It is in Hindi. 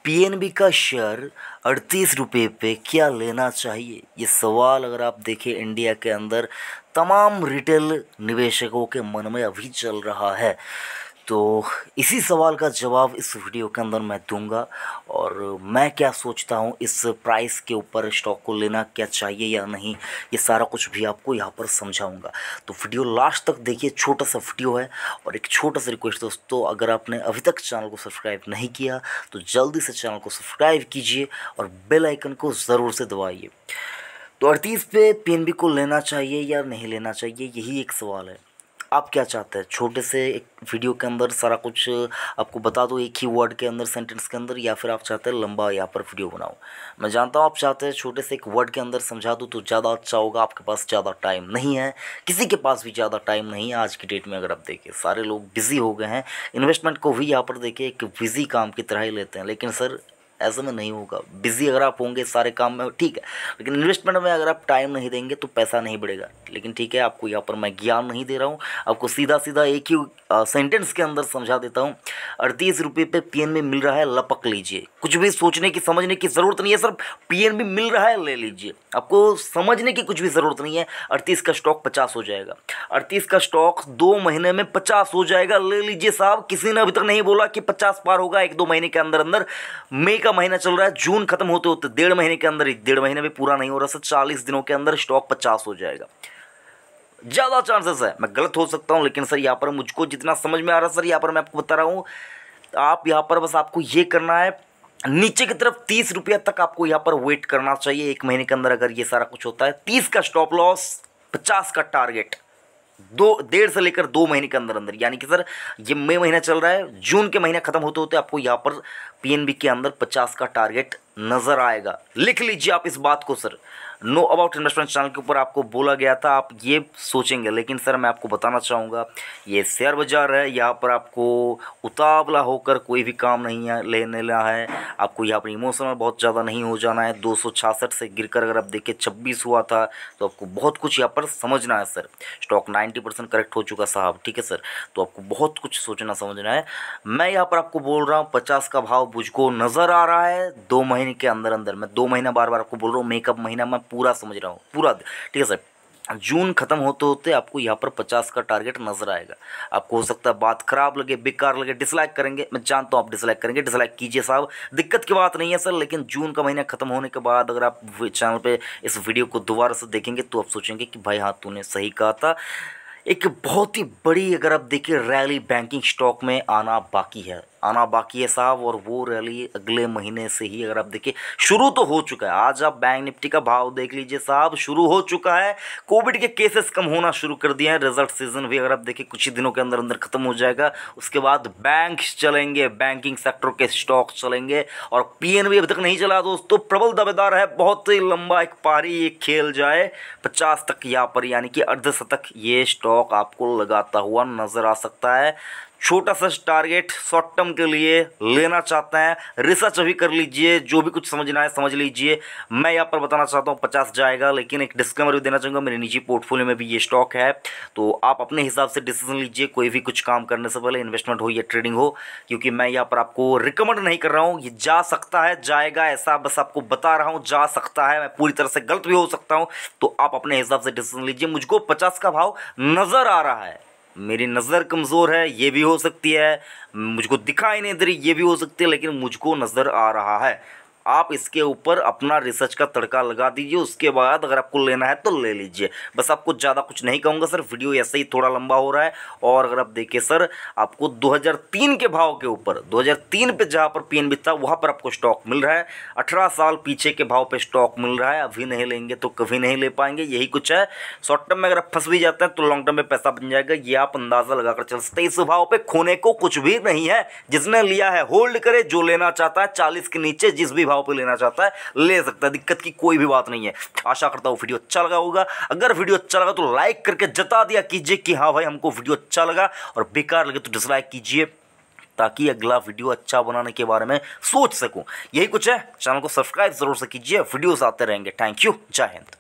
पीएनबी का शेयर 38 रुपये पे क्या लेना चाहिए? ये सवाल अगर आप देखें इंडिया के अंदर तमाम रिटेल निवेशकों के मन में अभी चल रहा है। तो इसी सवाल का जवाब इस वीडियो के अंदर मैं दूंगा और मैं क्या सोचता हूँ इस प्राइस के ऊपर स्टॉक को लेना क्या चाहिए या नहीं, ये सारा कुछ भी आपको यहाँ पर समझाऊंगा। तो वीडियो लास्ट तक देखिए, छोटा सा वीडियो है। और एक छोटा सा रिक्वेस्ट दोस्तों, अगर आपने अभी तक चैनल को सब्सक्राइब नहीं किया तो जल्दी से चैनल को सब्सक्राइब कीजिए और बेल आइकन को ज़रूर से दबाइए। तो 38 पे पीएनबी को लेना चाहिए या नहीं लेना चाहिए, यही एक सवाल है। आप क्या चाहते हैं? छोटे से एक वीडियो के अंदर सारा कुछ आपको बता दो एक ही वर्ड के अंदर, सेंटेंस के अंदर, या फिर आप चाहते हैं लंबा यहाँ पर वीडियो बनाओ? मैं जानता हूँ आप चाहते हैं छोटे से एक वर्ड के अंदर समझा दूँ तो ज़्यादा अच्छा होगा। आपके पास ज़्यादा टाइम नहीं है, किसी के पास भी ज़्यादा टाइम नहीं है आज की डेट में। अगर आप देखें सारे लोग बिज़ी हो गए हैं, इन्वेस्टमेंट को भी यहाँ पर देखिए एक बिज़ी काम की तरह ही लेते हैं। लेकिन सर ऐसे में नहीं होगा। बिज़ी अगर आप होंगे सारे काम में ठीक है, लेकिन इन्वेस्टमेंट में अगर आप टाइम नहीं देंगे तो पैसा नहीं बढ़ेगा। लेकिन ठीक है, आपको यहाँ पर मैं ज्ञान नहीं दे रहा हूँ, आपको सीधा सीधा एक ही सेंटेंस के अंदर समझा देता हूँ। 38 रुपये पे पीएनबी मिल रहा है, लपक लीजिए। कुछ भी सोचने की समझने की ज़रूरत नहीं है सर, पीएनबी मिल रहा है ले लीजिए। आपको समझने की कुछ भी ज़रूरत नहीं है। 38 का स्टॉक 50 हो जाएगा, 38 का स्टॉक 2 महीने में 50 हो जाएगा, ले लीजिए साहब। किसी ने अभी तक नहीं बोला कि 50 पार होगा 1-2 महीने के अंदर अंदर। मई का महीना चल रहा है, जून खत्म होते होते 1.5 महीने के अंदर, 1.5 महीने भी पूरा नहीं हो रहा सर, 40 दिनों के अंदर स्टॉक 50 हो जाएगा। ज़्यादा चांसेस है, मैं गलत हो सकता हूं, लेकिन सर यहाँ पर मुझको जितना समझ में आ रहा है सर, यहाँ पर मैं आपको बता रहा हूँ। आप यहाँ पर बस आपको ये करना है, नीचे की तरफ 30 रुपया तक आपको यहाँ पर वेट करना चाहिए। 1 महीने के अंदर अगर ये सारा कुछ होता है, 30 का स्टॉप लॉस, 50 का टारगेट, 1.5 से लेकर 2 महीने के अंदर अंदर। यानी कि सर ये मई महीना चल रहा है, जून के महीना खत्म होते होते आपको यहाँ पर पीएनबी के अंदर 50 का टारगेट नजर आएगा। लिख लीजिए आप इस बात को sir. Know about investment channel के ऊपर आपको बोला गया था, आप ये सोचेंगे। लेकिन सर मैं आपको बताना चाहूँगा, ये शेयर बाजार है, यहाँ पर आपको उतावला होकर कोई भी काम नहीं है लेना है। आपको यहाँ पर इमोशनल बहुत ज़्यादा नहीं हो जाना है। 266 से गिरकर अगर आप देखें 26 हुआ था, तो आपको बहुत कुछ यहाँ पर समझना है सर। स्टॉक 90% करेक्ट हो चुका साहब, ठीक है सर। तो आपको बहुत कुछ सोचना समझना है। मैं यहाँ पर आपको बोल रहा हूँ 50 का भाव मुझको नज़र आ रहा है 2 महीने के अंदर अंदर। मैं 2 महीना बार बार आपको बोल रहा हूँ, मेकअप महीना मैं पूरा समझ रहा हूँ, पूरा, ठीक है सर। जून खत्म होते होते आपको यहाँ पर 50 का टारगेट नजर आएगा। आपको हो सकता है बात खराब लगे, बेकार लगे, डिसलाइक करेंगे, मैं जानता हूँ आप डिसलाइक करेंगे, डिसलाइक कीजिए साहब, दिक्कत की बात नहीं है सर। लेकिन जून का महीना खत्म होने के बाद अगर आप चैनल पे इस वीडियो को दोबारा से देखेंगे तो आप सोचेंगे कि भाई हाँ तूने सही कहा था। एक बहुत ही बड़ी अगर आप देखिए रैली बैंकिंग स्टॉक में आना बाकी है साहब। और वो रैली अगले महीने से ही अगर आप देखिए शुरू तो हो चुका है। आज आप बैंक निफ्टी का भाव देख लीजिए साहब, शुरू हो चुका है। कोविड के केसेस कम होना शुरू कर दिए हैं। रिजल्ट सीजन भी अगर आप देखिए कुछ ही दिनों के अंदर अंदर खत्म हो जाएगा। उसके बाद बैंक्स चलेंगे, बैंकिंग सेक्टर के स्टॉक चलेंगे। और पीएनबी अभी तक नहीं चला दोस्तों, प्रबल दावेदार है, बहुत ही लंबा एक पारी एक खेल जाए 50 तक यहाँ पर, यानी कि अर्धशतक ये स्टॉक आपको लगाता हुआ नजर आ सकता है। छोटा सा टारगेट शॉर्ट टर्म के लिए लेना चाहते हैं, रिसर्च अभी कर लीजिए, जो भी कुछ समझना है समझ लीजिए। मैं यहाँ पर बताना चाहता हूँ 50 जाएगा, लेकिन एक डिस्क्लेमर भी देना चाहूँगा, मेरे निजी पोर्टफोलियो में भी ये स्टॉक है। तो आप अपने हिसाब से डिसीजन लीजिए कोई भी कुछ काम करने से पहले, इन्वेस्टमेंट हो या ट्रेडिंग हो। क्योंकि मैं यहाँ पर आपको रिकमेंड नहीं कर रहा हूँ, ये जा सकता है जाएगा ऐसा बस आपको बता रहा हूँ। जा सकता है, मैं पूरी तरह से गलत भी हो सकता हूँ, तो आप अपने हिसाब से डिसीजन लीजिए। मुझको 50 का भाव नज़र आ रहा है, मेरी नज़र कमज़ोर है, ये भी हो सकती है, मुझको दिखाई नहीं दे रही, ये भी हो सकती है, लेकिन मुझको नज़र आ रहा है। आप इसके ऊपर अपना रिसर्च का तड़का लगा दीजिए, उसके बाद अगर आपको लेना है तो ले लीजिए। बस आपको ज़्यादा कुछ नहीं कहूँगा सर, वीडियो ऐसे ही थोड़ा लंबा हो रहा है। और अगर आप देखिए सर, आपको 2003 के भाव के ऊपर, 2003 पे जहाँ पर पीएनबी था वहाँ पर आपको स्टॉक मिल रहा है। 18 साल पीछे के भाव पे स्टॉक मिल रहा है। अभी नहीं लेंगे तो कभी नहीं ले पाएंगे, यही कुछ है। शॉर्ट टर्म में अगर आप फंस भी जाते हैं तो लॉन्ग टर्म में पैसा बन जाएगा, ये आप अंदाज़ा लगाकर चल सकते हैं। इस भाव पे खोने को कुछ भी नहीं है। जिसने लिया है होल्ड करे, जो लेना चाहता है 40 के नीचे जिस भी भाव पे लेना चाहता है ले सकता है, दिक्कत की कोई भी बात नहीं है। आशा करता हूं वीडियो अच्छा लगा होगा। अगर वीडियो अच्छा लगा तो लाइक करके जता दिया कीजिए कि हाँ भाई हमको वीडियो अच्छा लगा, और बेकार लगे तो डिसलाइक कीजिए, ताकि अगला वीडियो अच्छा बनाने के बारे में सोच सकूं। यही कुछ है, चैनल को सब्सक्राइब जरूर से कीजिए, वीडियोस आते रहेंगे। थैंक यू, जय हिंद।